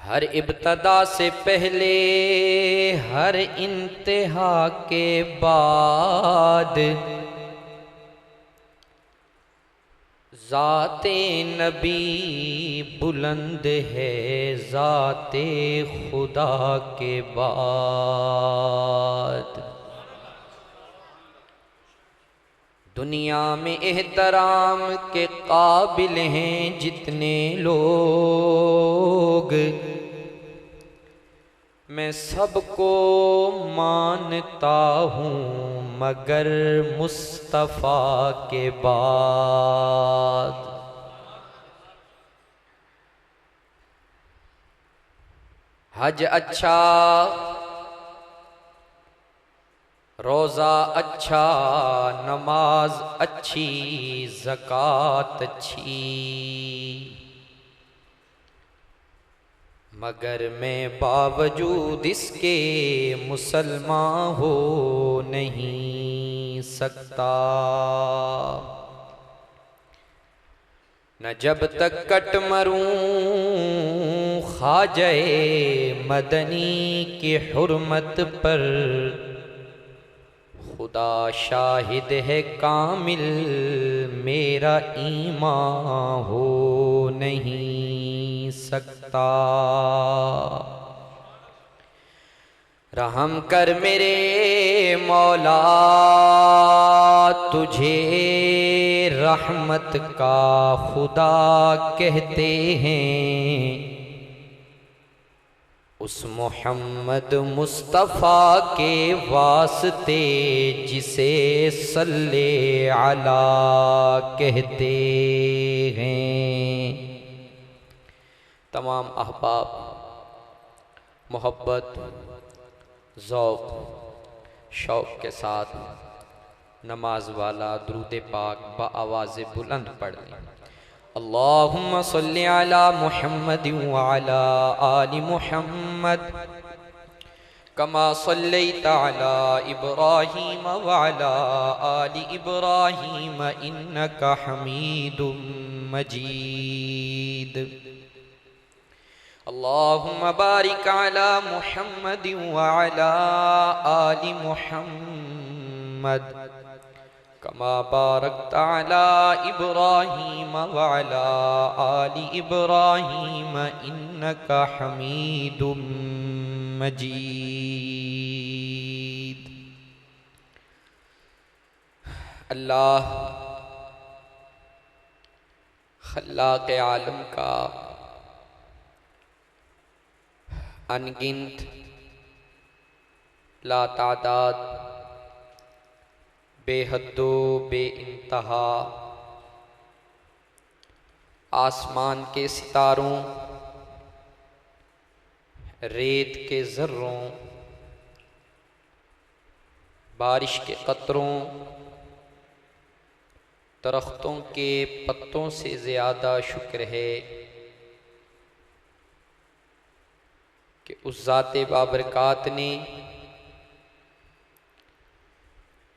हर इब्तदा से पहले, हर इंतहा के बाद, ज़ाते नबी बुलंद है ज़ाते खुदा के बाद। दुनिया में एहतराम के काबिल हैं जितने लोग, मैं सबको मानता हूँ मगर मुस्तफ़ा के बाद। हज अच्छा, रोज़ा अच्छा, नमाज अच्छी, ज़कात अच्छी, मगर मैं बावजूद इसके मुसलमान हो नहीं सकता। न जब तक कट मरूं ख्वाजाए मदनी की हुर्मत पर, खुदा शाहिद है कामिल मेरा ईमान हो नहीं सकता। रहम कर मेरे मौला, तुझे रहमत का खुदा कहते हैं, उस मोहम्मद मुस्तफ़ा के वास्ते जिसे सल्ले अला कहते हैं। तमाम अहबाब मोहब्बत ज़ौक़ शौक़ के साथ नमाज वाला दुरूद पाक बआवाज़ बुलंद पढ़ लें। अल्लाहुम्मा सल्ली अला मुहम्मद व अला आलि मुहम्मद कमा सल्लैता अला इब्राहीम व अला आलि इब्राहीम इन्नका हमीदुम मजीद। अल्लाहुम्मा बारिक अला मुहम्मद व अला आलि मुहम्मद कमा बारकता अला इब्राहीम व अला आलि इब्राहीम इन्नका हमीदुम मजीद। अल्लाह खल्लाक़ आलम का अनगिनत लातादाद बेहद्दो बेइंतहा आसमान के सितारों, रेत के ज़र्रों, बारिश के कतरों, दरख्तों के पत्तों से ज़्यादा शुक्र है कि उस ज़ाते बाबरकात ने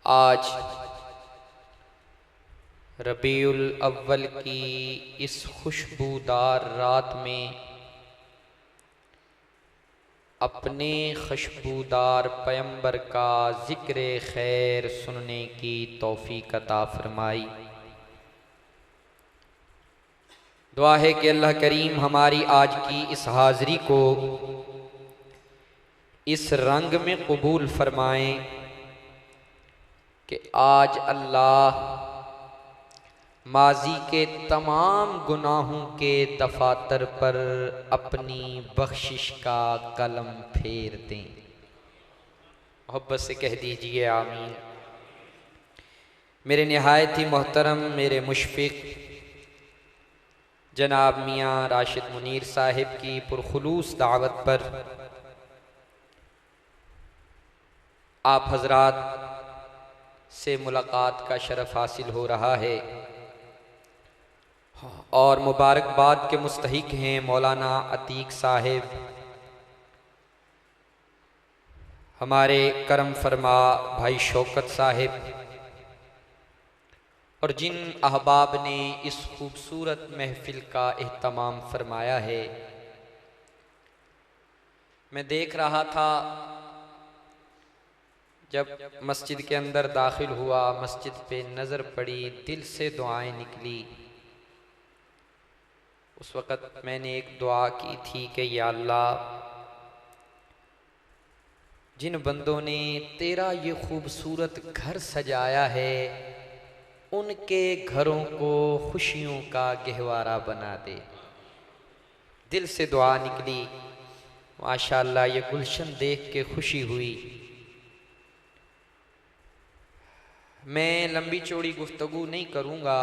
आज रबीउल अव्वल की इस खुशबूदार रात में अपने खुशबूदार पैगंबर का ज़िक्र खैर सुनने की तौफ़ीक़ अता फ़रमाई। दुआ है कि अल्लाह करीम हमारी आज की इस हाज़री को इस रंग में कबूल फ़रमाएँ कि आज अल्लाह माजी के तमाम गुनाहों के दफातर पर अपनी बख्शिश का कलम फेर दें। मोहब्बत से कह दीजिए आमीन। मेरे निहायत ही मोहतरम, मेरे मुशफ़िक़ जनाब मियाँ राशिद मुनीर साहिब की पुरखुलूस दावत पर आप हज़रात से मुलाकात का शरफ़ हासिल हो रहा है और मुबारकबाद के मुस्तहिक हैं मौलाना अतीक साहिब, हमारे करम फरमा भाई शौकत साहिब और जिन अहबाब ने इस खूबसूरत महफिल का एहतमाम फरमाया है, मैं देख रहा था जब मस्जिद के अंदर दाखिल हुआ, मस्जिद पे नज़र पड़ी, दिल से दुआएं निकली। उस वक़्त मैंने एक दुआ की थी कि या अल्लाह, जिन बंदों ने तेरा ये खूबसूरत घर सजाया है, उनके घरों को खुशियों का गहवारा बना दे। दिल से दुआ निकली। माशाअल्लाह, ये गुलशन देख के खुशी हुई। मैं लंबी चौड़ी गुफ्तगू नहीं करूँगा,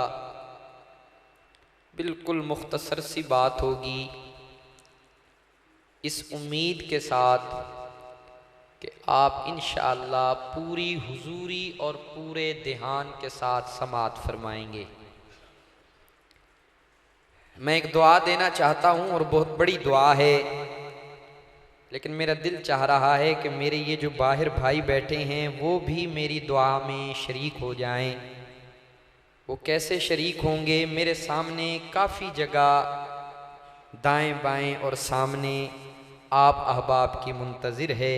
बिल्कुल मुख्तसर सी बात होगी, इस उम्मीद के साथ कि आप इंशाअल्लाह पूरी हुजूरी और पूरे ध्यान के साथ समाअत फरमाएंगे। मैं एक दुआ देना चाहता हूँ और बहुत बड़ी दुआ है, लेकिन मेरा दिल चाह रहा है कि मेरे ये जो बाहर भाई बैठे हैं वो भी मेरी दुआ में शरीक हो जाएं। वो कैसे शरीक होंगे? मेरे सामने काफ़ी जगह दाएं बाएं और सामने आप अहबाब की मुंतज़िर है।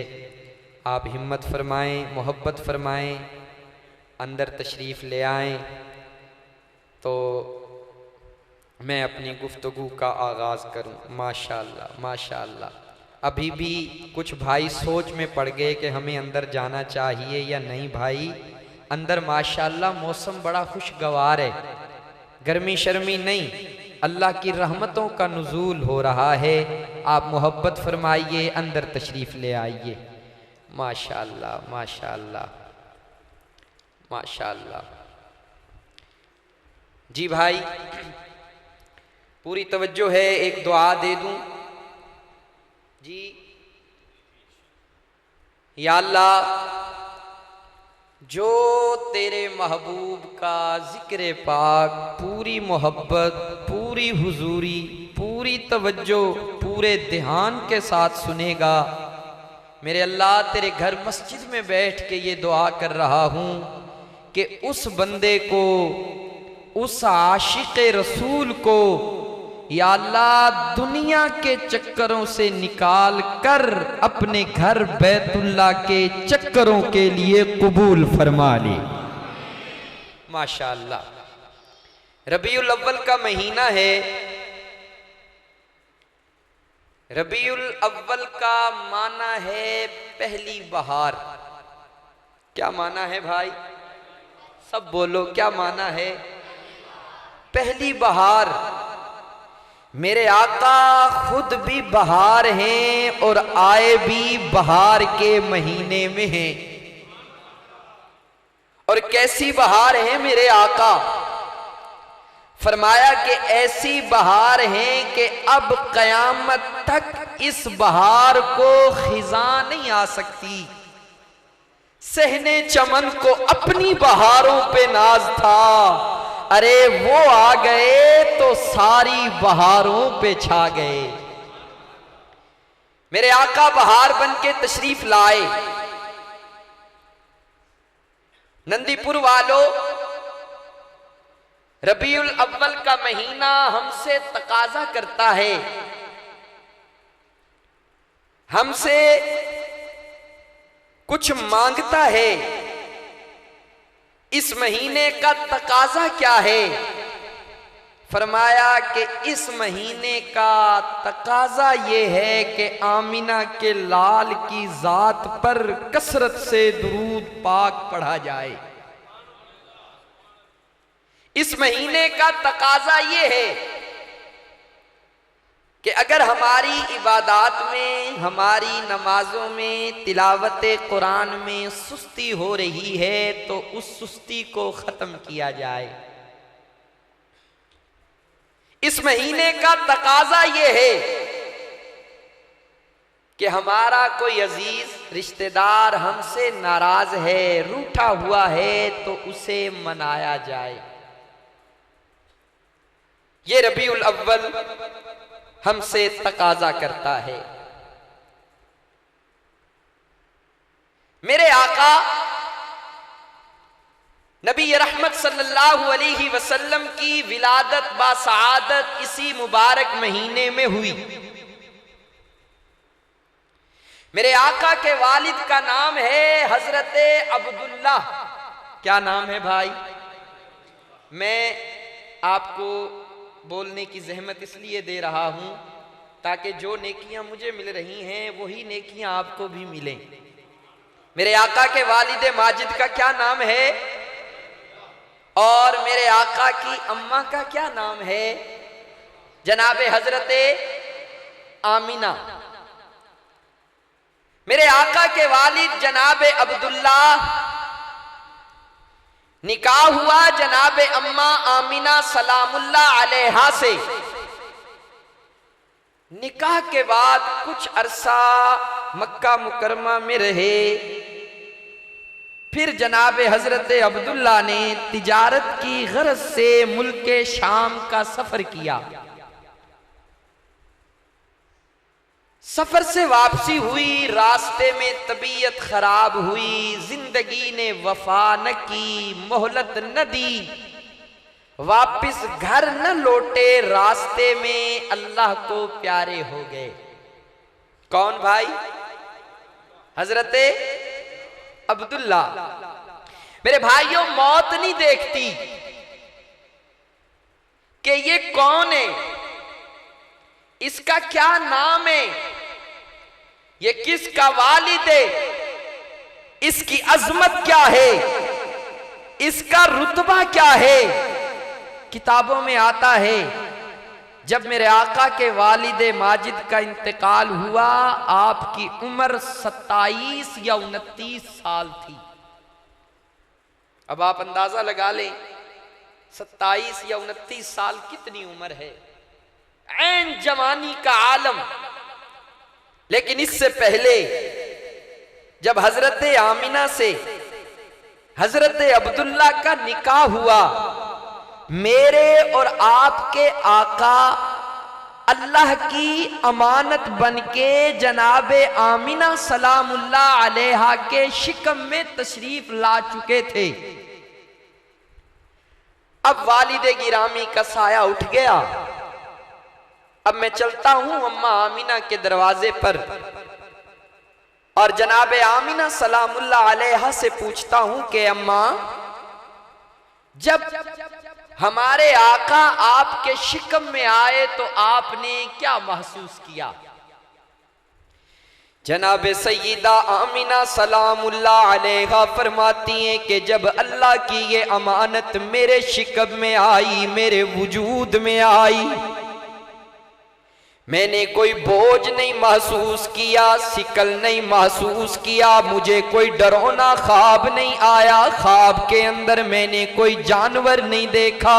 आप हिम्मत फरमाएं, मोहब्बत फरमाएं, अंदर तशरीफ़ ले आएं तो मैं अपनी गुफ्तगू का आगाज़ करूं। माशाअल्लाह माशाअल्लाह। अभी भी कुछ भाई सोच में पड़ गए कि हमें अंदर जाना चाहिए या नहीं। भाई, अंदर माशाअल्लाह मौसम बड़ा खुशगवार है, गर्मी शर्मी नहीं, अल्लाह की रहमतों का नुज़ूल हो रहा है। आप मोहब्बत फरमाइए, अंदर तशरीफ़ ले आइए। माशाअल्लाह माशाअल्लाह माशाअल्लाह। जी भाई, पूरी तवज्जो है, एक दुआ दे दूं जी। या अल्लाह, जो तेरे महबूब का जिक्र पाक पूरी मोहब्बत, पूरी हुजूरी, पूरी तवज्जो, पूरे ध्यान के साथ सुनेगा, मेरे अल्लाह तेरे घर मस्जिद में बैठ के ये दुआ कर रहा हूँ कि उस बंदे को, उस आशिक रसूल को या अल्लाह दुनिया के चक्करों से निकाल कर अपने घर बैतुल्लाह के चक्करों के लिए कबूल फरमा ले। माशाअल्लाह। रबीउल अव्वल का महीना है। रबीउल अव्वल का माना है पहली बहार। क्या माना है भाई? सब बोलो, क्या माना है? पहली बहार। मेरे आका खुद भी बहार हैं और आए भी बहार के महीने में हैं। और कैसी बहार है मेरे आका? फरमाया कि ऐसी बहार है कि अब कयामत तक इस बहार को खिजा नहीं आ सकती। सहने चमन को अपनी बहारों पे नाज था, अरे वो आ गए तो सारी बहारों पे छा गए। मेरे आका बहार बन के तशरीफ लाए। नंदीपुर वालों, रबीउल अव्वल का महीना हमसे तकाजा करता है, हमसे कुछ मांगता है। इस महीने का तकाजा क्या है? फरमाया कि इस महीने का तकाजा ये है कि आमिना के लाल की जात पर कसरत से दुरूद पाक पढ़ा जाए। इस महीने का तकाजा ये है कि अगर हमारी इबादात में, हमारी नमाजों में, तिलावत कुरान में सुस्ती हो रही है तो उस सुस्ती को खत्म किया जाए। इस महीने का तकाजा ये है कि हमारा कोई अजीज रिश्तेदार हमसे नाराज है, रूठा हुआ है तो उसे मनाया जाए। ये रबीउल अव्वल हमसे तकाजा करता है। मेरे आका नबी रहमत सल्लल्लाहु अलैहि वसल्लम की विलादत बासआदत इसी मुबारक महीने में हुई। मेरे आका के वालिद का नाम है हजरत अब्दुल्ला। क्या नाम है भाई? मैं आपको बोलने की जहमत इसलिए दे रहा हूं ताकि जो नेकियां मुझे मिल रही हैं वही नेकियां आपको भी मिलें। मेरे आका के वालिद माजिद का क्या नाम है और मेरे आका की अम्मा का क्या नाम है? जनाबे हजरत आमिना। मेरे आका के वालिद जनाबे अब्दुल्ला, निकाह हुआ जनाबे अम्मा आमिना सलामुल्लाह अलैहा से। निकाह के बाद कुछ अरसा मक्का मुकरमा में रहे। फिर जनाबे हजरत अब्दुल्ला ने तिजारत की गरज से मुल्के शाम का सफर किया। सफर से वापसी हुई, रास्ते में तबीयत खराब हुई, जिंदगी ने वफा न की, मोहलत न दी, वापिस घर न लौटे, रास्ते में अल्लाह को प्यारे हो गए। कौन भाई? हजरत अब्दुल्ला। मेरे भाइयों, मौत नहीं देखती कि ये कौन है, इसका क्या नाम है, ये किसका वालिद है, इसकी अजमत क्या है, इसका रुतबा क्या है। किताबों में आता है जब मेरे आका के वालिद माजिद का इंतकाल हुआ, आपकी उम्र 27 या 29 साल थी। अब आप अंदाजा लगा लें 27 या 29 साल कितनी उम्र है, ऐन जवानी का आलम। लेकिन इससे पहले जब हजरत आमिना से हजरत अब्दुल्ला का निकाह हुआ, मेरे और आपके आका अल्लाह की अमानत बनके जनाबे आमिना सलामुल्लाह अलैहा के शिकम में तशरीफ ला चुके थे। अब वालिद गिरामी का साया उठ गया। अब मैं चलता हूं अम्मा आमिना के दरवाजे पर और जनाबे आमिना सलामुल्लाह अलैहा से पूछता हूं कि अम्मा, जब हमारे आका आपके शिकम में आए तो आपने क्या महसूस किया? जनाबे सय्यदा आमिना सलामुल्लाह अलैहा फरमाती हैं कि जब अल्लाह की ये अमानत मेरे शिकम में आई, मेरे वजूद में आई, मैंने कोई बोझ नहीं महसूस किया, सिकल नहीं महसूस किया, मुझे कोई डरौना ख्वाब नहीं आया, ख्वाब के अंदर मैंने कोई जानवर नहीं देखा,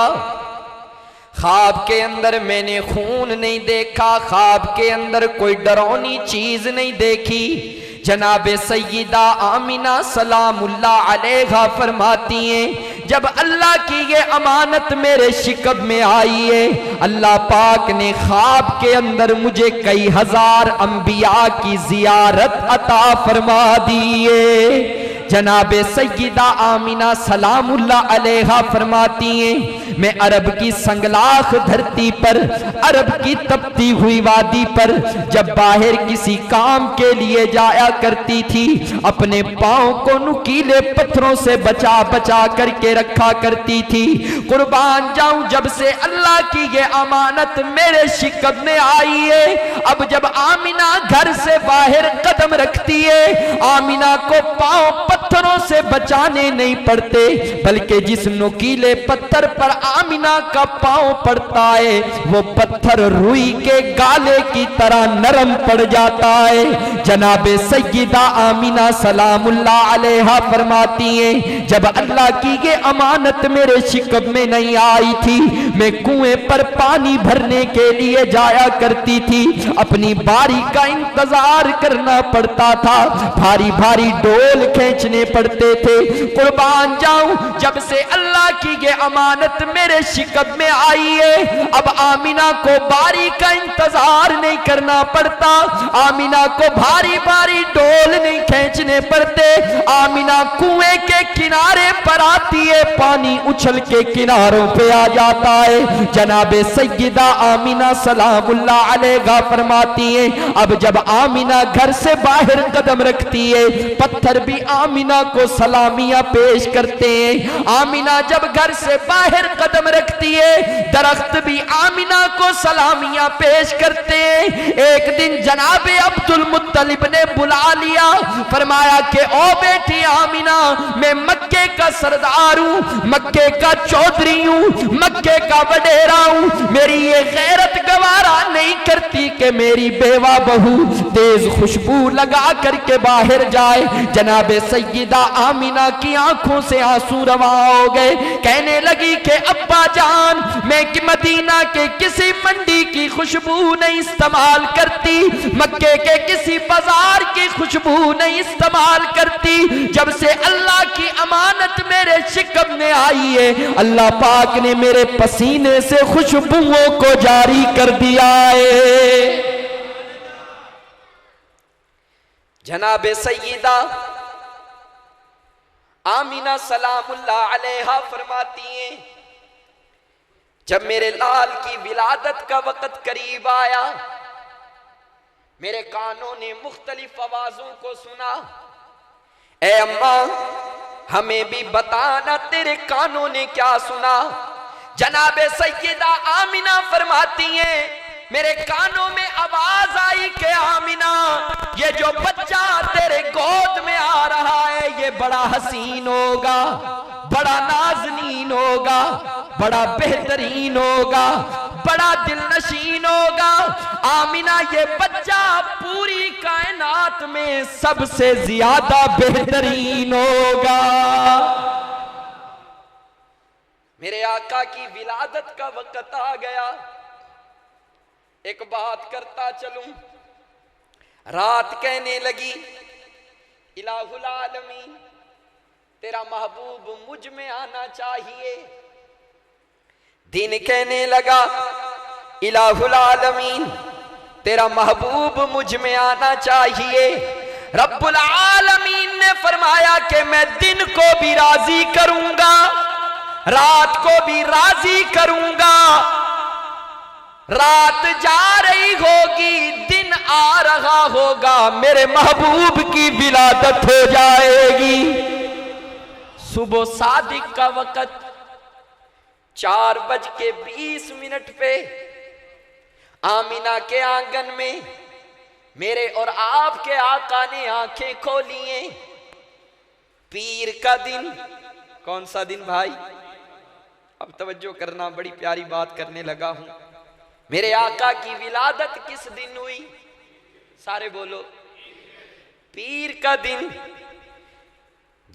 ख्वाब के अंदर मैंने खून नहीं देखा, ख्वाब के अंदर कोई डरौनी चीज नहीं देखी। जनाबे सय्यदा आमिना सलामुल्लाह अलैहा फरमाती हैं, जब अल्लाह की ये अमानत मेरे शिकब में आई है, अल्लाह पाक ने ख्वाब के अंदर मुझे कई हजार अंबिया की जियारत अता फरमा दी है। जनाबे सय्यदा आमिना सलामुल्लाह अलैहा फरमाती हैं, मैं अरब की संगलाख धरती पर, अरब की तपती हुई वादी पर जब बाहर किसी काम के लिए जाया करती थी, अपने पांव को नुकीले पत्थरों से बचा बचा करके रखा करती थी। कुर्बान जाऊं, जब से अल्लाह की ये अमानत मेरे शिकब में आई है, अब जब आमिना घर से बाहर कदम रखती है, आमिना को पांव पत्थरों से बचाने नहीं पड़ते, बल्कि जिस नुकीले पत्थर पर आमिना का पांव पड़ता है वो पत्थर रुई के गाले की तरह नरम पड़ जाता है। जनाबे सय्यदा आमिना सलामुल्लाह अलैहा फरमाती हैं, जब अल्लाह की ये अमानत मेरे शिकब में नहीं आई थी, मैं कुएं पर पानी भरने के लिए जाया करती थी, अपनी बारी का इंतजार करना पड़ता था, भारी भारी डोल खींचने पड़ते थे। कुर्बान जाऊं, जब से अल्लाह की ये अमानत मेरे शिकब में आई है, अब आमिना को बारी का इंतजार नहीं करना पड़ता, आमिना को भारी भारी डोल नहीं खींचने पड़ते। आमिना कुएं के किनारे पर आती है, पानी उछल के किनारों पे आ जाता है। जनाबे सैयदा आमिना सलामुल्लाह अलैहा फरमाती है, अब जब आमिना घर से बाहर कदम रखती है, पत्थर भी आमिना को सलामियां पेश करते हैं। आमिना जब घर से बाहर कदम रखती है, दरख्त भी आमिना को सलामियां पेश करते हैं। एक दिन जनाबे अब्दुल मुत्तलिब ने बुला लिया, फरमाया कि ओ बेटी आमिना, मैं मक्के का सरदार हूं, मक्के का चौधरी हूं, मक्के का वडेरा हूं। मेरी ये गैरत गवारा नहीं करती कि मेरी बेवा बहू तेज खुशबू लगा करके बाहर जाए। जनाबे सैयदा आमिना की आंखों से आंसू रवा हो गए, कहने लगी कि अब्बा जान, मैं कि मदीना के किसी मंडी की खुशबू नहीं इस्तेमाल करती, मक्के के किसी बाजार की खुशबू नहीं इस्तेमाल करती। जब से अल्लाह की अमानत मेरे शिकम में आई है, अल्लाह पाक ने मेरे पसीने से खुशबुओं को जारी कर दिया है। जनाबे सैयदा आमिना सलामुल्लाह अलैहा फरमाती हैं, जब मेरे लाल की विलादत का वक़्त करीब आया, मेरे कानों ने मुख्तलिफ आवाजों को सुना। ए अम्मा, हमें भी बताना तेरे कानों ने क्या सुना। जनाबे सैयदा आमिना फरमाती हैं, मेरे कानों में आवाज आई कि आमिना, ये जो बच्चा तेरे गोद में आ रहा है, ये बड़ा हसीन होगा, बड़ा नाज़नीन होगा, बड़ा बेहतरीन होगा, बड़ा दिलनशीन होगा। आमिना, ये बच्चा पूरी कायनात में सबसे ज्यादा बेहतरीन होगा। मेरे आका की विलादत का वक्त आ गया। एक बात करता चलूं, रात कहने लगी, इलाहुल आलमीन, तेरा महबूब मुझ में आना चाहिए। दिन कहने लगा, इलाहुल आलमीन, तेरा महबूब मुझ में आना चाहिए। रब्बुल आलमीन ने फरमाया कि मैं दिन को भी राजी करूंगा, रात को भी राजी करूंगा। रात जा रही होगी, दिन आ रहा होगा, मेरे महबूब की विलादत हो जाएगी। सुबह सादिक का वक़्त 4:20 पे आमिना के आंगन में मेरे और आपके आका ने आंखें खोली हैं। पीर का दिन, कौन सा दिन भाई? अब तवज्जो करना, बड़ी प्यारी बात करने लगा हूं। मेरे आका की विलादत किस दिन हुई? सारे बोलो, पीर का दिन।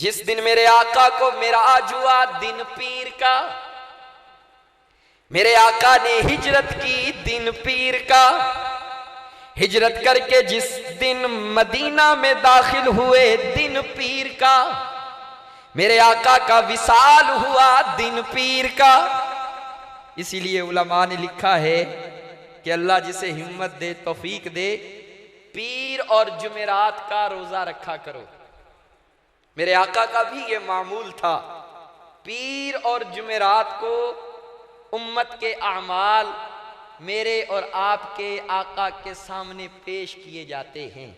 जिस दिन मेरे आका को मिराज हुआ, दिन पीर का। मेरे आका ने हिजरत की, दिन पीर का। हिजरत करके जिस दिन मदीना में दाखिल हुए, दिन पीर का। मेरे आका का विसाल हुआ, दिन पीर का। इसीलिए उलमा ने लिखा है कि अल्लाह जिसे हिम्मत दे, तौफीक दे, पीर और जुमेरात का रोजा रखा करो। मेरे आका का भी ये मामूल था। पीर और जुमेरात को उम्मत के अमाल मेरे और आपके आका के सामने पेश किए जाते हैं।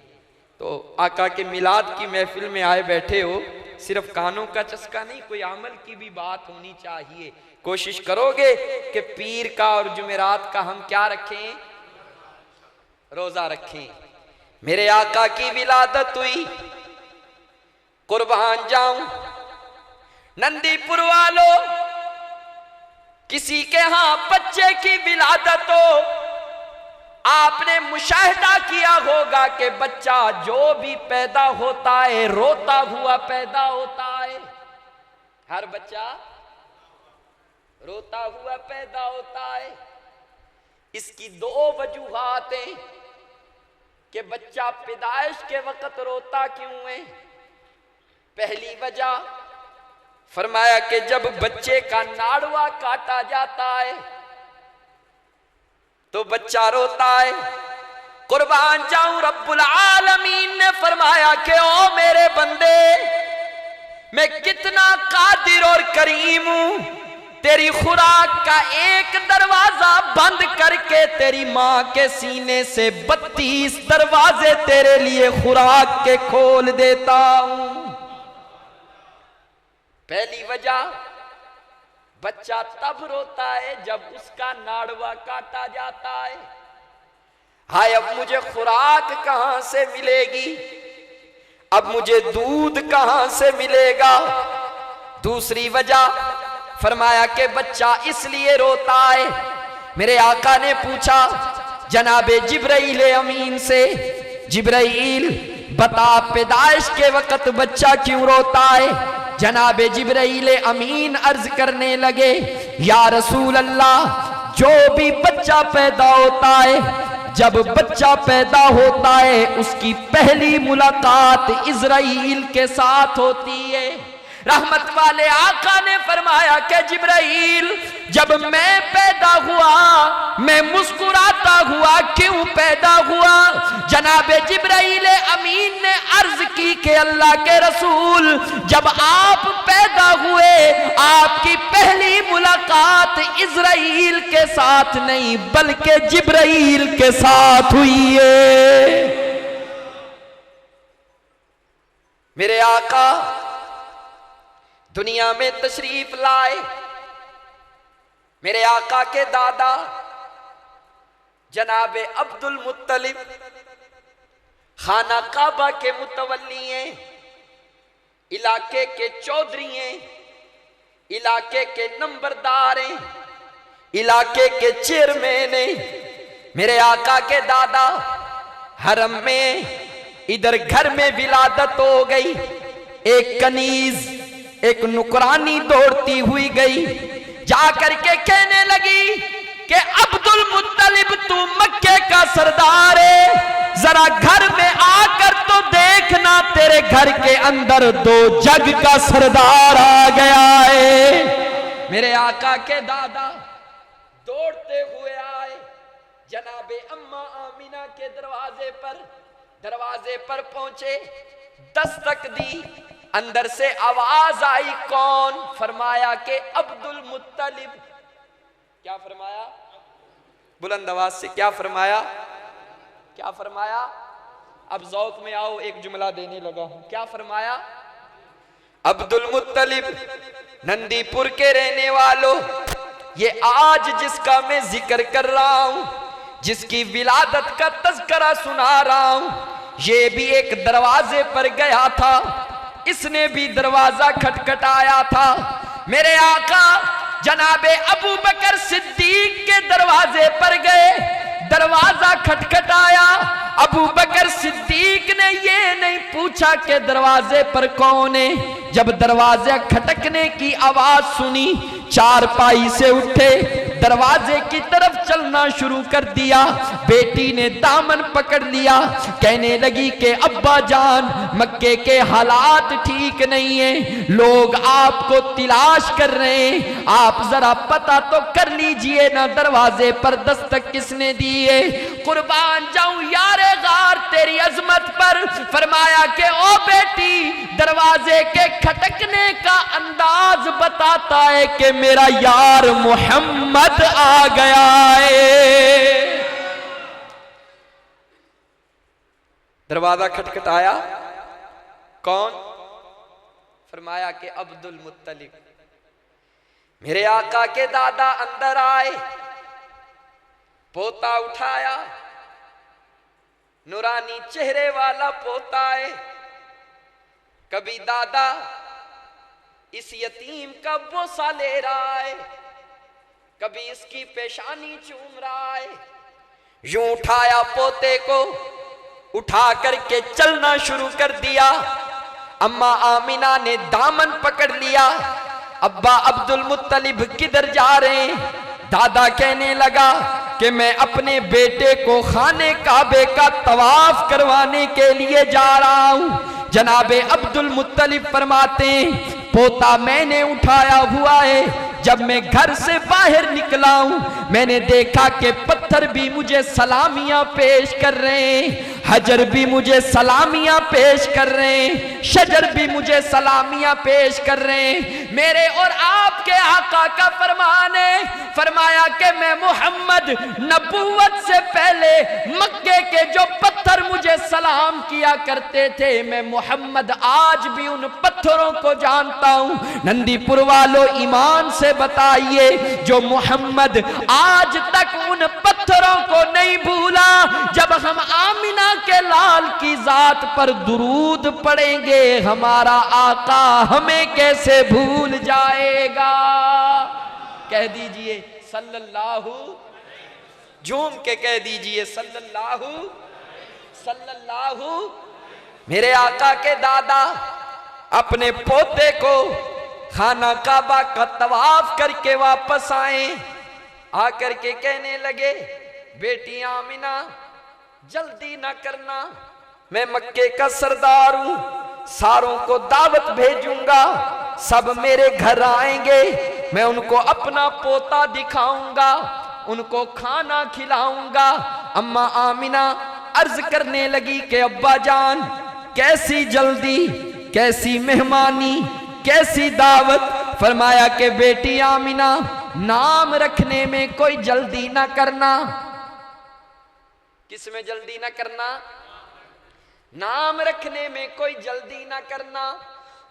तो आका के मिलाद की महफिल में आए बैठे हो, सिर्फ कानों का चस्का नहीं, कोई अमल की भी बात होनी चाहिए। कोशिश करोगे कि पीर का और जुमेरात का हम क्या रखें? रोजा रखें। मेरे आका की विलादत हुई, कुर्बान जाऊं नंदीपुर वालों, किसी के यहां बच्चे की विलादत हो, आपने मुशाहिदा किया होगा कि बच्चा जो भी पैदा होता है रोता हुआ पैदा होता है। हर बच्चा रोता हुआ पैदा होता है। इसकी दो वजूहात हैं कि बच्चा पैदाइश के वक्त रोता क्यों है। पहली वजह फरमाया कि जब बच्चे का नाड़वा काटा जाता है तो बच्चा रोता है। कुर्बान जाऊं, रब्बुल आलमीन ने फरमाया कि ओ मेरे बंदे, मैं कितना कादिर और करीम हूं। तेरी खुराक का एक दरवाजा बंद करके तेरी मां के सीने से 32 दरवाजे तेरे लिए खुराक के खोल देता हूं। पहली वजह, बच्चा तब रोता है जब उसका नाड़वा काटा जाता है। हाय अब मुझे खुराक कहां से मिलेगी, अब मुझे दूध कहां से मिलेगा। दूसरी वजह फरमाया कि बच्चा इसलिए रोता है। मेरे आका ने पूछा जनाबे जिब्राइल अमीन से, जिब्राइल बता पैदाइश के वक्त बच्चा क्यों रोता है। जनाबे जिब्राइल अमीन अर्ज करने लगे, या रसूल अल्लाह, जो भी बच्चा पैदा होता है, जब बच्चा पैदा होता है उसकी पहली मुलाकात इज़राइल के साथ होती है। रहमत वाले आका ने फरमाया कि जिब्राइल, जब मैं पैदा हुआ मैं मुस्कुराता हुआ क्यों पैदा हुआ। जनाबे जिब्राइल अमीन ने अर्ज की कि अल्लाह के रसूल, जब आप पैदा हुए आपकी पहली मुलाकात इज़राइल के साथ नहीं बल्कि जिब्राइल के साथ हुई है। मेरे आका दुनिया में तशरीफ लाए। मेरे आका के दादा जनाबे अब्दुल मुत्तलिब खाना काबा के मुतवल्ली हैं, इलाके के चौधरी हैं, इलाके के नंबरदार हैं, इलाके के चेयरमैन हैं। मेरे आका के दादा हरम में इधर घर में विलादत हो गई। एक कनीज, एक नुकरानी दौड़ती हुई गई, जाकर के कहने लगी कि अब्दुल मुत्तलिब तू मक्के का सरदार है, जरा घर में आकर तो देखना तेरे घर के अंदर 2 जग का सरदार आ गया है। मेरे आका के दादा दौड़ते हुए आए, जनाबे अम्मा आमिना के दरवाजे पर पहुंचे, दस्तक दी। अंदर से आवाज आई, कौन? फरमाया कि अब्दुल मुत्तलिब। क्या फरमाया? बुलंद आवाज से क्या फरमाया? क्या फरमाया? अब ज़ौक़ में आओ, एक जुमला देने लगा हूं। क्या फरमाया? अब्दुल मुत्तलिब नंदीपुर के रहने वालों, ये आज जिसका मैं जिक्र कर रहा हूं, जिसकी विलादत का तज़किरा सुना रहा हूं, ये भी एक दरवाजे पर गया था, इसने भी दरवाजा खटखटाया था। मेरे आका जनाबे अबू बकर सिद्दीक के दरवाजे पर गए, दरवाजा खटखटाया। अबू बकर सिद्दीक ने ये नहीं पूछा कि दरवाजे पर कौन है। जब दरवाजा खटकने की आवाज सुनी, चारपाई से उठे, दरवाजे की तरफ चलना शुरू कर दिया। बेटी ने दामन पकड़ लिया, कहने लगी कि अब्बा जान, मक्के के हालात ठीक नहीं है, लोग आपको तलाश कर रहे हैं, आप जरा पता तो कर लीजिए ना दरवाजे पर दस्तक किसने दी है। कुर्बान जाऊं यारे गार तेरी अजमत पर। फरमाया कि ओ बेटी, दरवाजे के खटकने का अंदाज बताता है कि मेरा यार मोहम्मद आ गया है। दरवाजा खटखटाया, कौन? फरमाया कि अब्दुल मुत्तलिब। मेरे आका के दादा अंदर आए, पोता उठाया, नूरानी चेहरे वाला पोता है। कभी दादा इस यतीम का बोसा ले रहा है, कभी इसकी पेशानी चूम रहा है। यूं उठाया पोते को, उठा करके चलना शुरू कर दिया। अम्मा आमिना ने दामन पकड़ लिया। अब्बा अब्दुल मुत्तलिब किधर जा रहे हैं? दादा कहने लगा कि मैं अपने बेटे को खाने काबे का तवाफ करवाने के लिए जा रहा हूं। जनाबे अब्दुल मुत्तलिब फरमाते हैं, पोता मैंने उठाया हुआ है, जब मैं घर से बाहर निकला हूं, मैंने देखा कि पत्थर भी मुझे सलामियां पेश कर रहे हैं, हजर भी मुझे सलामियां पेश कर रहे हैं, शजर भी मुझे सलामियां पेश कर रहे हैं। मेरे और आपके आका का फरमान है, फरमाया कि मैं मोहम्मद नबूवत से पहले मक्के के जो पत्थर मुझे सलाम किया करते थे, मैं मोहम्मद आज भी उन पत्थरों को जानता हूं। नंदीपुर वालों, ईमान से बताइए, जो मोहम्मद आज तक उन पत्थरों को नहीं भूला, जब हम आमिना के लाल की जात पर दुरूद पढ़ेंगे, हमारा आका हमें कैसे भूल जाएगा। कह दीजिए सल्लल्लाहु, झूम के कह दीजिए सल्लल्लाहु सल्लल्लाहु। मेरे आका के दादा अपने पोते को खाना काबा का तवाफ करके वापस आए, आकर के कहने लगे, बेटी आमिना जल्दी ना करना, मैं मक्के का सरदार हूं, सारों को दावत भेजूंगा, सब मेरे घर आएंगे, मैं उनको अपना पोता दिखाऊंगा, उनको खाना खिलाऊंगा। अम्मा आमिना अर्ज करने लगी कि अब्बा जान, कैसी जल्दी, कैसी मेहमानी, कैसी दावत। फरमाया कि बेटी आमिना, नाम रखने में कोई जल्दी ना करना। किस में जल्दी ना करना? नाम रखने में कोई जल्दी ना करना।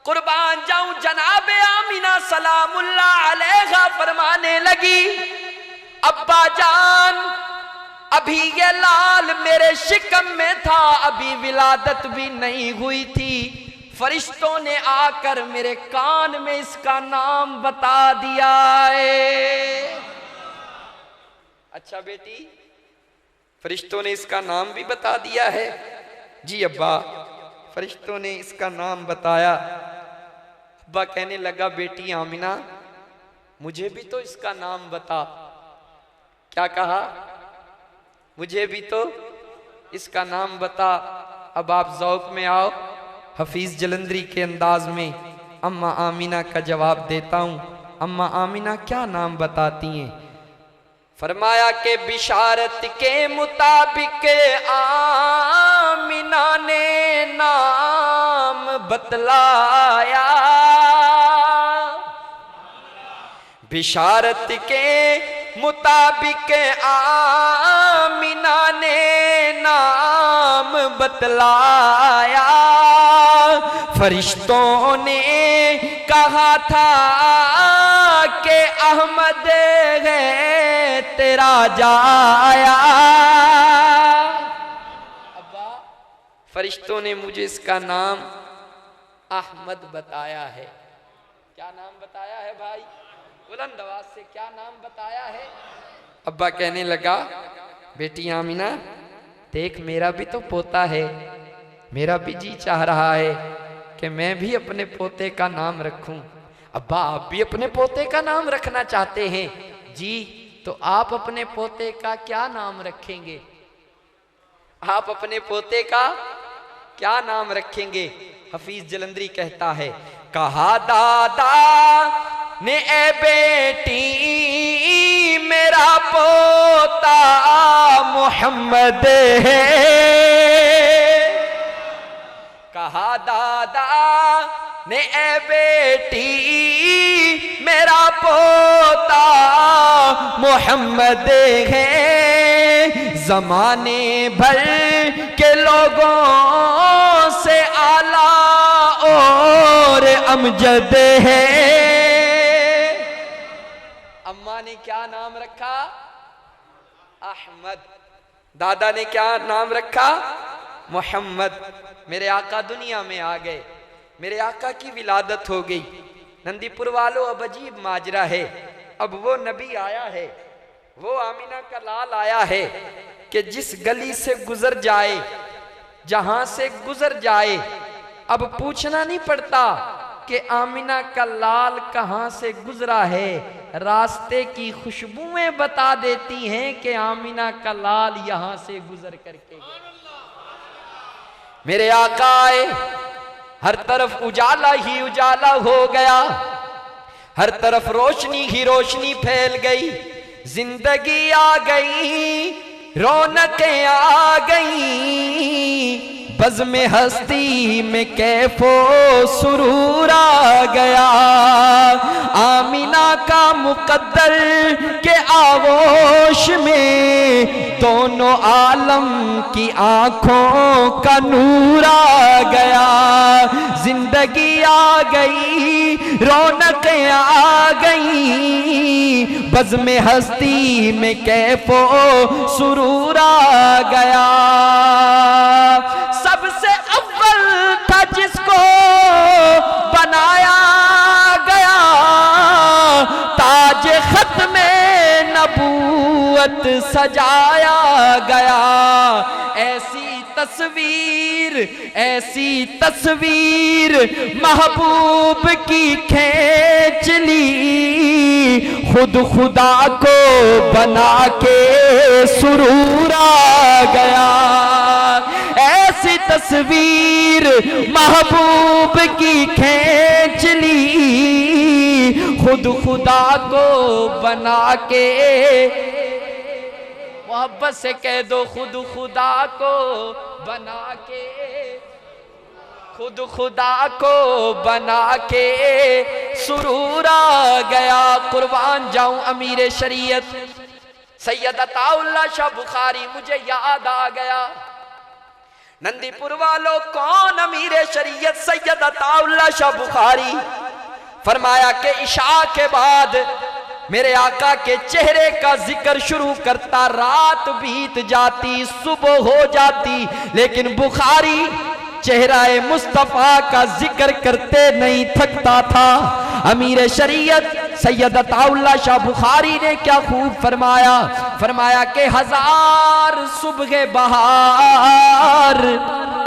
कुर्बान जाऊं जनाबे आमिना सलामुल्लाह अलैहा फरमाने लगी, अब्बा जान, अभी ये लाल मेरे शिकम में था, अभी विलादत भी नहीं हुई थी, फरिश्तों ने आकर मेरे कान में इसका नाम बता दिया है। अच्छा बेटी, फरिश्तों ने इसका नाम भी बता दिया है? जी अब्बा, फरिश्तों ने इसका नाम बताया। अब्बा कहने लगा, बेटी आमिना मुझे भी तो इसका नाम बता। क्या कहा? मुझे भी तो इसका नाम बता। अब आप ज़ौक़ में आओ, हफीज जलंधरी के अंदाज में अम्मा आमिना का जवाब देता हूं। अम्मा आमिना क्या नाम बताती हैं? फरमाया कि बिशारत के मुताबिक आमिना ने नाम बतलाया, बिशारत के मुताबिक आमिना ने नाम बतलाया, फरिश्तों ने कहा था कि अहमद है तेरा जाया। अब्बा, फरिश्तों ने मुझे इसका नाम अहमद बताया है। क्या नाम बताया है भाई? बुलंद आवाज से क्या नाम बताया है? अब्बा कहने लगा, बेटी आमिना देख, मेरा भी तो पोता है, मेरा भी जी चाह रहा है कि मैं भी अपने पोते का नाम रखूं। अब्बा, आप भी अपने पोते का नाम रखना चाहते हैं? जी, तो आप अपने पोते का क्या नाम रखेंगे? आप अपने पोते का क्या नाम रखेंगे? हफीज जलंधरी कहता है, कहा दादा ने ए बेटी मेरा पोता मोहम्मद है, कहा दादा ने ए बेटी मेरा पोता मोहम्मद है, जमाने भर के लोगों से आला और अमजद है। अम्मा ने क्या नाम रखा? अहमद। दादा ने क्या नाम रखा? मोहम्मद। मेरे आका दुनिया में आ गए, मेरे आका की विलादत हो गई। नंदीपुर वालों, अब अजीब माजरा है। अब वो नबी आया है, वो आमिना का लाल आया है कि जिस गली से गुजर जाए, जहां से गुजर जाए, अब पूछना नहीं पड़ता कि आमिना का लाल कहां से गुजरा है, रास्ते की खुशबुएं बता देती हैं कि आमिना का लाल यहां से गुजर करके गया। मेरे आका आए, हर तरफ उजाला ही उजाला हो गया। हर तरफ रोशनी ही रोशनी फैल गई, जिंदगी आ गई, रौनकें आ गई, बज़्म हस्ती में कैफो सुरूर आ गया। आमिना का मुकद्दर के आगोश में दोनों आलम की आंखों का नूर आ गया। जिंदगी आ गई, रौनकें आ गई, बज़्म हस्ती में कैफो सुरूर आ गया। सबसे अव्वल था जिसको बनाया गया, ताज खत्मे नबूवत सजाया गया। ऐसी तस्वीर महबूब की खींच ली, खुद खुदा को बना के सुरूर आ गया। ऐसी तस्वीर महबूब की खींच ली, खुद खुदा को बना के, मोहब्बत से कह दो खुद खुदा को बना के, खुद खुदा को बना के सुरूर आ गया। कुर्बान जाऊं अमीर शरीयत सैयद अताउल्लाह शाह बुखारी, मुझे याद आ गया। नंदीपुर वालों, कौन अमीर शरीयत सैयद अताउल्लाह शाह बुखारी? फरमाया कि इशा के बाद मेरे आका के चेहरे का जिक्र शुरू करता, रात बीत जाती, सुबह हो जाती, लेकिन बुखारी चेहराए मुस्तफा का जिक्र करते नहीं थकता था। अमीर शरीयत सैयद अताउल्लाह शाह बुखारी ने क्या खूब फरमाया, फरमाया कि हजार सुबह बहार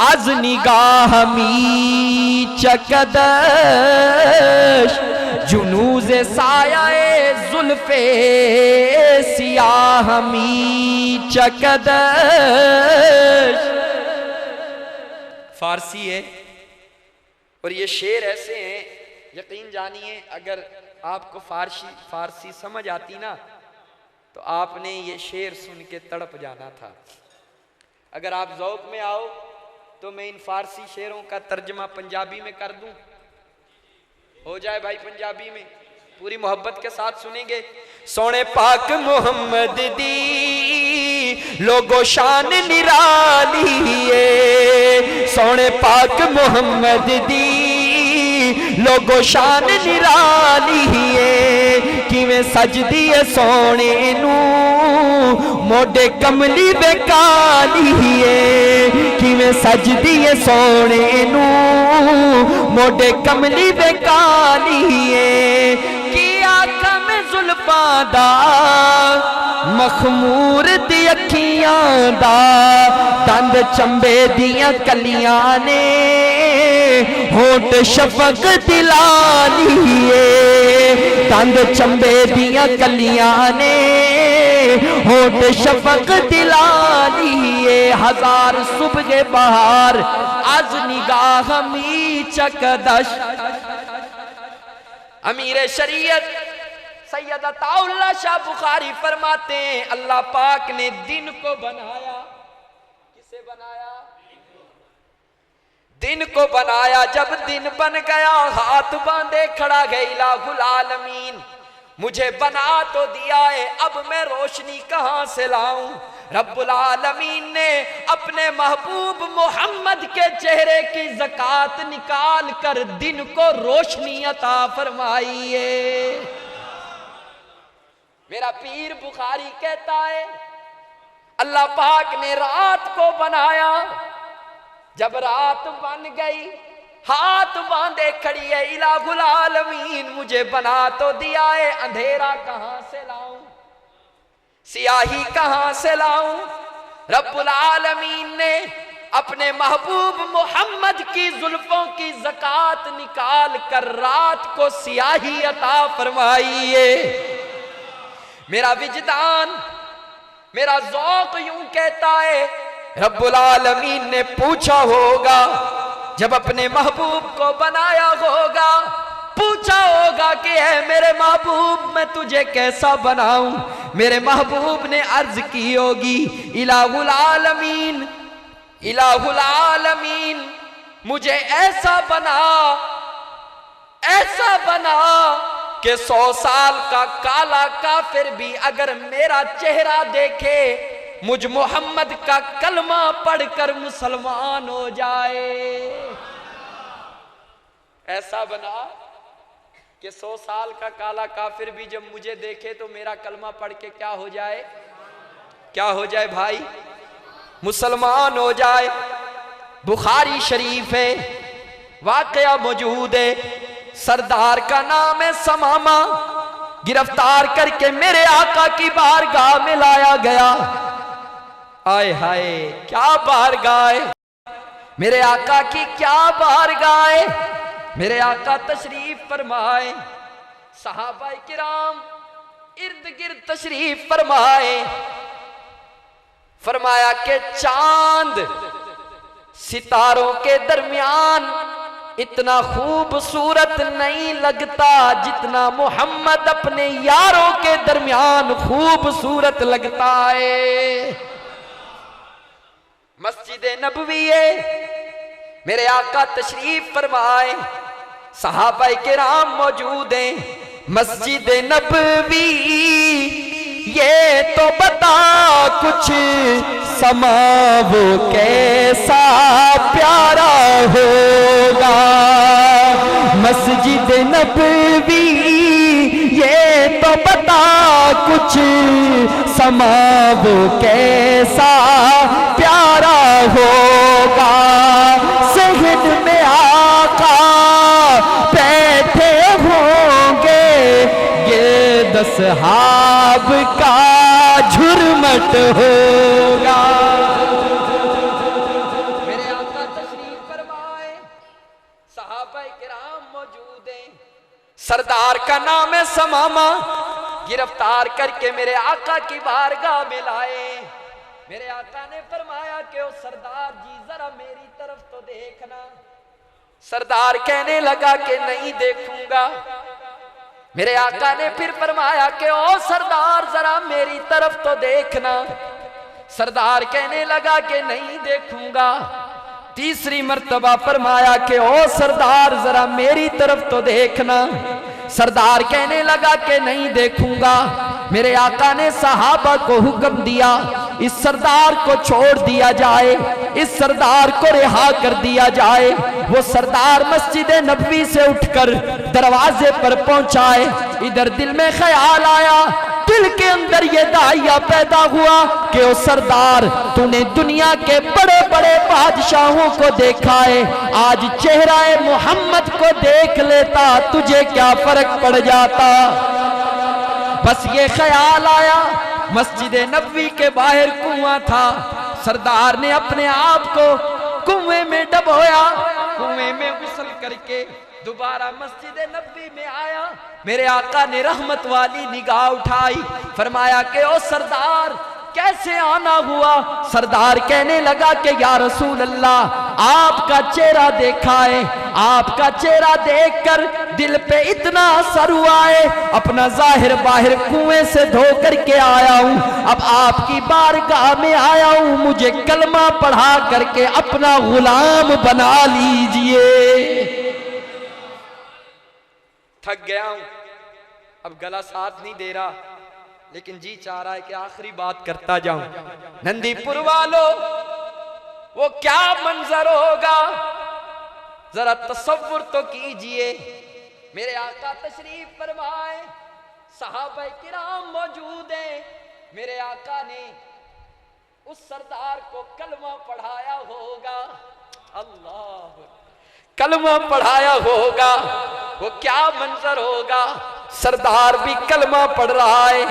आज निगाह मी चकदश, जुनूज सायाए जुल्फे सियाह मी चकदश। फारसी है और ये शेर ऐसे हैं, यकीन जानिए अगर आपको फारसी समझ आती ना तो आपने ये शेर सुन के तड़प जाना था। अगर आप ज़ौक़ में आओ तो मैं इन फारसी शेरों का तर्जमा पंजाबी में कर दूं, हो जाए भाई पंजाबी में, पूरी मोहब्बत के साथ सुनेंगे। सोने पाक मोहम्मद दी लोगो शान निराली है, सोने पाक मोहम्मद दी लोगो शान निराली है, किवें सजदी है सोने नू मोडे कमली बेकाली है, किवें सजदी है सोने नू मोडे कमली बेकाली है। की आका में जुल्फा दा मखमूर दी अखियां दा, दंद चंबे दियां कलियां ने होठ शफक दिलाली है, दंद चंबे दियां कलियां ने होठ शफक दिलाली है। हजार सुबह बहार आज निगाह मी चकदश। अमीर शरीयत सैयद अताउल्लाह शाह बुखारी फरमाते हैं, अल्लाह पाक ने दिन को बनाया, किसे बनाया? दिन को बनाया। जब दिन बन गया हाथ बांधे खड़ा गैला गुल आलमीन, मुझे बना तो दिया है, अब मैं रोशनी कहां से लाऊं? रब्बुल आलमीन ने अपने महबूब मोहम्मद के चेहरे की ज़कात निकाल कर दिन को रोशनी अता फरमाई है। मेरा पीर बुखारी कहता है अल्लाह पाक ने रात को बनाया, जब रात बन गई हाथ बांधे खड़ी है इलाहुल आलमीन, मुझे बना तो दिया है, अंधेरा कहां से लाऊं, सियाही कहां से लाऊं? रब्बुल आलमीन ने अपने महबूब मोहम्मद की जुल्फों की ज़कात निकाल कर रात को सियाही अता फरमाई है। मेरा विजदान मेरा ज़ौक़ यूं कहता है, रब्बुल आलमीन ने पूछा होगा जब अपने महबूब को बनाया होगा, पूछा होगा कि है मेरे महबूब मैं तुझे कैसा बनाऊं। मेरे महबूब ने अर्ज की होगी इलाहुल आलमीन, इलाहुल आलमीन मुझे ऐसा बना कि 100 साल का काला काफिर भी अगर मेरा चेहरा देखे मुझ मोहम्मद का कलमा पढ़कर मुसलमान हो जाए। ऐसा बना कि 100 साल का काला काफिर भी जब मुझे देखे तो मेरा कलमा पढ़ के क्या हो जाए, क्या हो जाए भाई, मुसलमान हो जाए। बुखारी शरीफ है, वाकया मौजूद है। सरदार का नाम है समामा, गिरफ्तार करके मेरे आका की बारगाह में लाया गया। आए हाय क्या बारगाह है, मेरे आका की क्या बारगाह है। मेरे आका तशरीफ फरमाए, सहाबाए किराम इर्द गिर्द तशरीफ फरमाए। फरमाया कि चांद सितारों के दरमियान इतना खूबसूरत नहीं लगता जितना मोहम्मद अपने यारों के दरमियान खूबसूरत लगता है। मस्जिद नबवी है, मेरे आका तशरीफ फरमाए, सहाबाए किराम मौजूद हैं। मस्जिद नबवी ये तो बता कुछ समा वो कैसा प्यारा होगा। मस्जिद नबवी ये तो बता कुछ समा वो कैसा प्यारा होगा। सहन में आका बैठे होंगे ये 10 हाब का झुरमट होगा। मेरे आका तशरीफ फरमाए, सहाबाए किराम मौजूद हैं। सरदार का नाम है समामा, गिरफ्तार करके मेरे आका की बारगाह में लाए। मेरे आका ने फरमाया कि ओ सरदार जी जरा मेरी तरफ तो देखना। सरदार कहने लगा कि नहीं देखूंगा। मेरे आका ने फिर फरमाया कि ओ सरदार जरा मेरी तरफ तो देखना। सरदार कहने लगा कि नहीं देखूंगा। तीसरी मर्तबा फरमाया कि ओ सरदार जरा मेरी तरफ तो देखना। सरदार कहने लगा कि नहीं देखूंगा। मेरे आका ने सहाबा को हुक्म दिया इस सरदार को छोड़ दिया जाए, इस सरदार को रिहा कर दिया जाए। वो सरदार मस्जिद नबवी से उठकर दरवाजे पर पहुंचाए। इधर दिल में ख्याल आया, दिल के अंदर ये दाइया पैदा हुआ कि ओ सरदार तूने दुनिया के बड़े बड़े बादशाहों को देखा है, आज चेहरा मोहम्मद को देख लेता तुझे क्या फर्क पड़ जाता। बस ये ख्याल आया। मस्जिद नबवी के बाहर कुआं था। सरदार ने अपने आप को कुएं में डबोया, कुएं में गुस्ल करके दोबारा मस्जिद नबवी में आया। मेरे आका ने रहमत वाली निगाह उठाई, फरमाया कि ओ सरदार कैसे आना हुआ। सरदार कहने लगा कि या रसूल अल्लाह आपका चेहरा देखा है, आपका चेहरा देखकर दिल पे इतना असर हुआ है, अपना जाहिर बाहिर कुएं से धो करके आया हूं, अब आपकी बारगाह में आया हूं, मुझे कलमा पढ़ा करके अपना गुलाम बना लीजिए। थक गया हूं, अब गला साथ नहीं दे रहा, लेकिन जी चाह रहा है कि आखिरी बात करता जाऊं। नंदीपुर वालों वो क्या मंजर होगा जरा तसव्वुर तो कीजिए। मेरे आका तशरीफ फरमाए, सहाबाए किराम मौजूद हैं। मेरे आका ने उस सरदार को कलमा पढ़ाया होगा, अल्लाह कलमा पढ़ाया होगा, वो क्या मंजर होगा। सरदार भी कलमा पढ़ रहा है,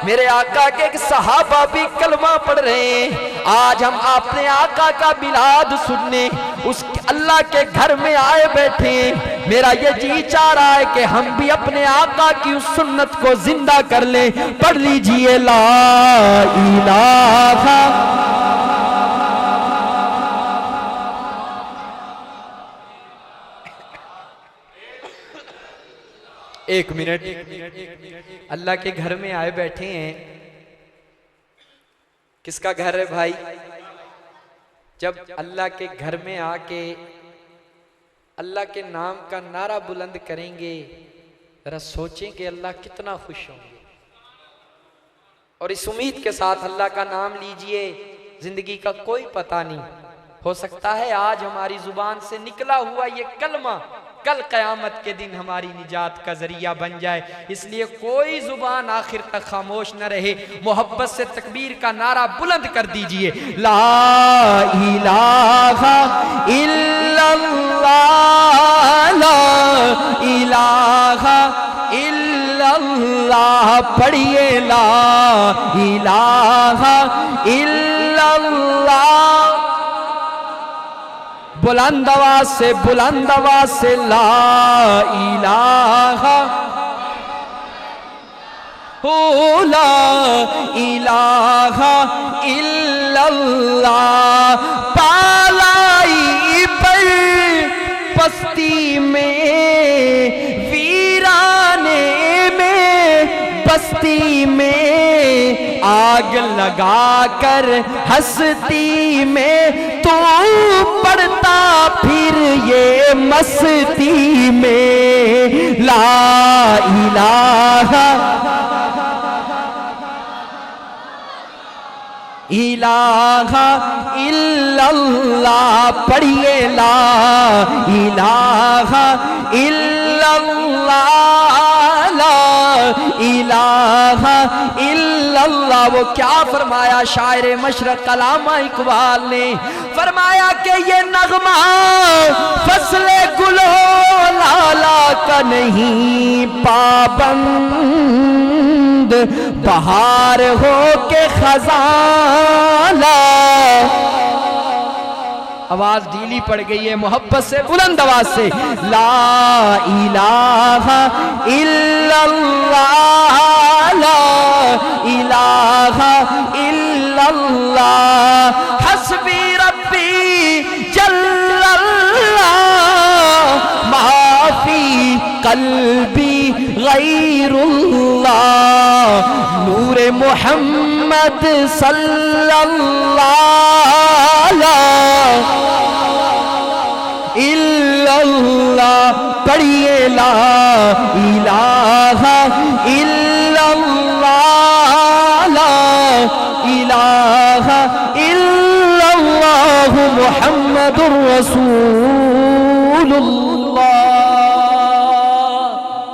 मेरे आका के एक सहाबा भी कलमा पढ़ रहे हैं। आज हम अपने आका का मिलाद सुनने उस अल्लाह के घर में आए बैठे हैं। मेरा ये जी चाह रहा है कि हम भी अपने आका की उस सुन्नत को जिंदा कर लें। पढ़ लीजिए ला इलाहा एक मिनट, अल्लाह के घर में आए बैठे हैं। किसका घर है भाई? जब अल्लाह के घर में आके अल्लाह के नाम का नारा बुलंद करेंगे, जरा सोचें कि अल्लाह कितना खुश होंगे। और इस उम्मीद के साथ अल्लाह का नाम लीजिए। जिंदगी का कोई पता नहीं, हो सकता है आज हमारी जुबान से निकला हुआ ये कलमा कल क़यामत के दिन हमारी निजात का जरिया बन जाए। इसलिए कोई जुबान आखिर तक खामोश न रहे। मोहब्बत से तकबीर का नारा बुलंद कर दीजिए, ला इलाहा इल्लल्लाह, ला इलाहा इल्लल्लाह। पढ़िए ला इलाहा इल्लल्लाह। बुलंद आवाज से, बुलंद आवाज से ला इलाहा, हो ला इलाहा इल्लल्लाह। पालाई पर बस्ती में, वीराने में बस्ती में, आग लगा कर हस्ती में, तू पड़ता फिर ये मस्ती में। ला इलाहा इलाहा इल्लल्लाह। पढ़िए ला इलाहा इल्लल्लाह, ला इलाहा इल्लल्लाह। वो क्या फरमाया शायर मशरक अल्लामा इकबाल ने? फरमाया कि ये नगमा फसले गुलो लाला का नहीं पाबंद, बहार हो के खजाना। आवाज ढीली पड़ गई है, मोहब्बत से बुलंद आवाज से ला इलाहा इल्लल्लाह, ला इलाहा इल्लल्लाह। हस्बी रब्बी जल्लल्लाह, माफी कल्बी गैरुल्लाह। नूरे मोहम्मद सल्लल्लाह इल्लल्लाह। पढ़िए ला इलाहा इल्लल्लाह, ला इलाहा इल्लल्लाह मुहम्मदुर रसूलुल्लाह।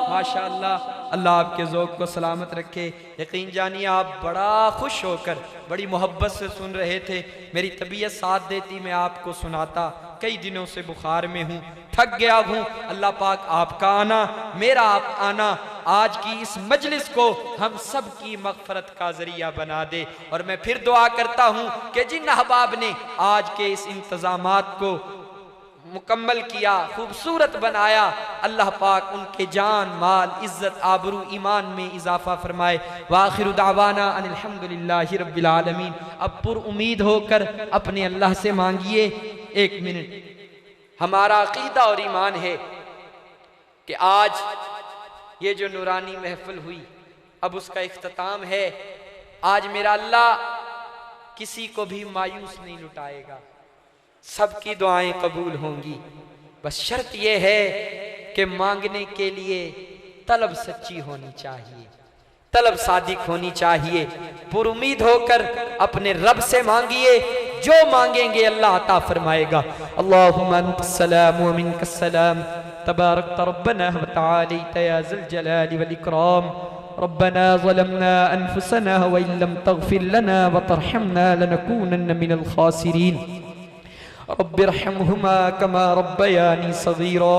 माशाअल्लाह, अल्लाह आपके ज़ौक़ को सलामत रखे। यकीन जानिए आप बड़ा खुश होकर बड़ी मोहब्बत से सुन रहे थे। मेरी तबीयत साथ देती, मैं आपको सुनाता। कई दिनों से बुखार में हूँ, थक गया हूँ। अल्लाह पाक आपका आना, मेरा आप आना, आज की इस मजलिस को हम सब की मग़फ़रत का ज़रिया बना दे। और मैं फिर दुआ करता हूँ कि जिन अहबाब ने आज के इस इंतज़ामात को मुकम्मल किया, खूबसूरत बनाया, अल्लाह पाक उनके जान माल इज़्ज़त आबरू ईमान में इजाफा फरमाए। वाखिरु दावाना अनिल हम्दुलिल्लाहि रब्बिल आलमीन। अब पुर उम्मीद होकर अपने अल्लाह से मांगिए। एक मिनट। हमारा अकीदा और ईमान है कि आज ये जो नूरानी महफिल हुई, अब उसका इख्तिताम है। आज मेरा अल्लाह किसी को भी मायूस नहीं लुटाएगा, सबकी दुआएं कबूल होंगी। बस शर्त यह है कि मांगने के लिए तलब सच्ची होनी चाहिए, तलब सादिक होनी चाहिए। पुरुमीद होकर अपने रब से मांगिए, जो मांगेंगे अल्लाह अता फरमाएगा। अल्लाहुम्मा अंतस्सलाम व मिनकस्सलाम, तबारकत रब्बना व तआलैत या ज़ल जलाली वल इकराम। रब्बना ज़लमना अनफुसना व इन लम तग़फिर लना व तरहमना लनकूनन्न मिनल खासिरीन। रब्बिरहमहुमा कमा रब्बयानी सगीरा।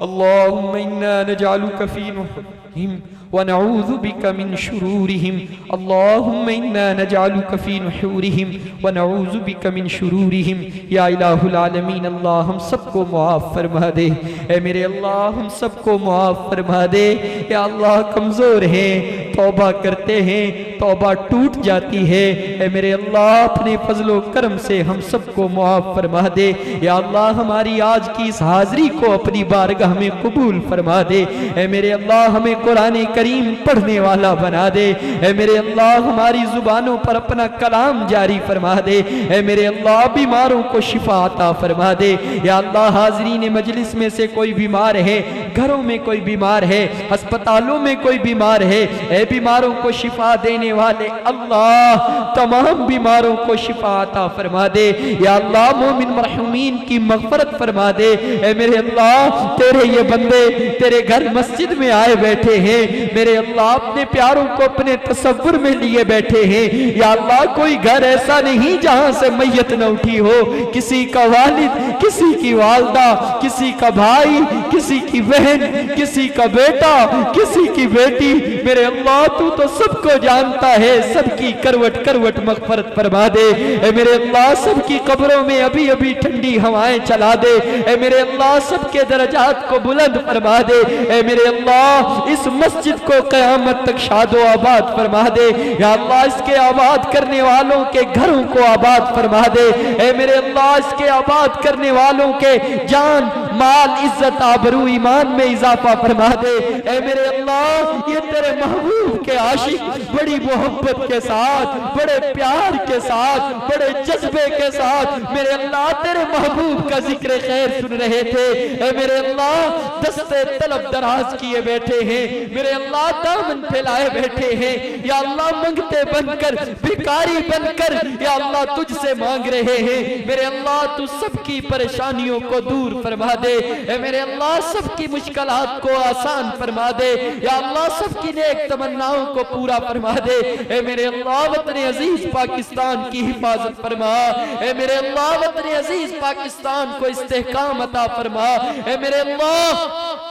अल्लाहुम्मा इन्ना नजअलुका फी नुहूरिहिम व नऊज़ु बिका मिन शुरूरिहिम अल्लाहुम्मा इन्ना नजअलुका फी नुहूरिहिम व नऊज़ु बिका मिन शुरूरिहिम या इलाहुल आलमीन। अल्लाह हम सबको मुआफ़ फरमा दे, ए मेरे अल्लाह हम सबको मुआफ़ फरमा दे। या अल्लाह कमज़ोर हैं, तौबा करते हैं, तौबा टूट जाती है, ए मेरे अल्लाह अपने फजलो करम से हम सबको मुआफ़ फरमा दे। या अल्लाह हमारी आज की इस हाज़री को अपनी बारगाह में कबूल फरमा दे। ए मेरे अल्लाह हमें कुरान करीम पढ़ने वाला बना दे। ए मेरे अल्लाह हमारी जुबानों पर अपना कलाम जारी फरमा दे। ए मेरे अल्लाह बीमारों को शिफा अता फरमा दे। या अल्लाह हाज़रीन मजलिस में से कोई बीमार है, घरों में कोई बीमार है, अस्पतालों में कोई बीमार है, ए बीमारों को शिफा देने वाले अल्लाह तमाम बीमारों को शिफा अता फरमा दे। या अल्लाह मोमिन मरहूमीन की मग़फ़रत फरमा दे। ए मेरे अल्लाह तेरे ये बंदे तेरे घर मस्जिद में आए बैठे हैं, मेरे अल्लाह अपने प्यारों को अपने तसव्वुर में लिए बैठे हैं। या अल्लाह कोई घर ऐसा नहीं जहां से मैयत न उठी हो, किसी का वालिद, किसी की वालदा, किसी का भाई, किसी की बहन, किसी का बेटा, किसी की बेटी, मेरे अल्लाह तू तो सबको जानता है, सबकी करवट करवट मग़फ़रत फरमा दे। ए मेरे अल्लाह सबकी कब्रों में अभी अभी ठंडी हवाएं चला दे। ए मेरे अल्लाह सबके दरजात को बुलंद फरमा दे। ए मेरे अल्लाह इस मस्जिद को क़यामत तक शादो आबाद फरमा दे। या अल्लाह इसके आबाद करने वालों के घरों को आबाद फरमा दे। ए मेरे अल्लाह इसके आबाद करने वालों के जान माल इज्जत आबरू ईमान में इजाफा फरमा दे। ए मेरे अल्लाह ये तेरे महबूब के आशिक बड़ी मोहब्बत के साथ, बड़े प्यार के साथ, बड़े जज्बे के साथ मेरे अल्लाह तेरे महबूब का जिक्र खैर सुन रहे थे। ए मेरे अल्लाह दस्ते तलब दराज किए बैठे हैं, मेरे अल्लाह दामन फैलाए बैठे हैं। या अल्लाह मंगते बनकर, भिखारी बनकर या अल्लाह तुझसे मांग रहे हैं। मेरे अल्लाह तू सबकी परेशानियों को दूर फरमा दे। ए मेरे अल्लाह सबकी मुश्किलात को आसान फरमा दे। या अल्लाह सबकी नेक तमन्नाओं को पूरा फरमा दे। ए मेरे अल्लाह वतन अजीज पाकिस्तान की हिफाजत फरमा। ए मेरे अल्लाह वतन अजीज पाकिस्तान को इस्तेहकाम अता फरमा। ए मेरे अल्लाह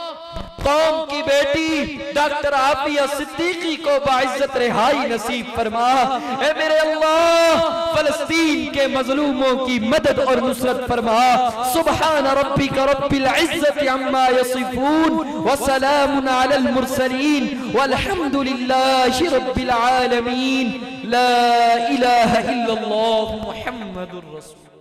कौम की बेटी डॉक्टर आफिया सिद्दीकी को बाइज्जत रिहाई नसीब फरमा। ए मेरे अल्लाह फलस्तीन के मजलूमों की मदद और नुसरत फरमा। सुब्हान रब्बिका रब्बिल इज्जति अम्मा यसिफून व सलामुन अलल मुरसलीन वल्हम्दुलिल्लाहि रब्बिल आलमीन। ला इलाहा इल्लल्लाह मुहम्मदुर रसूल।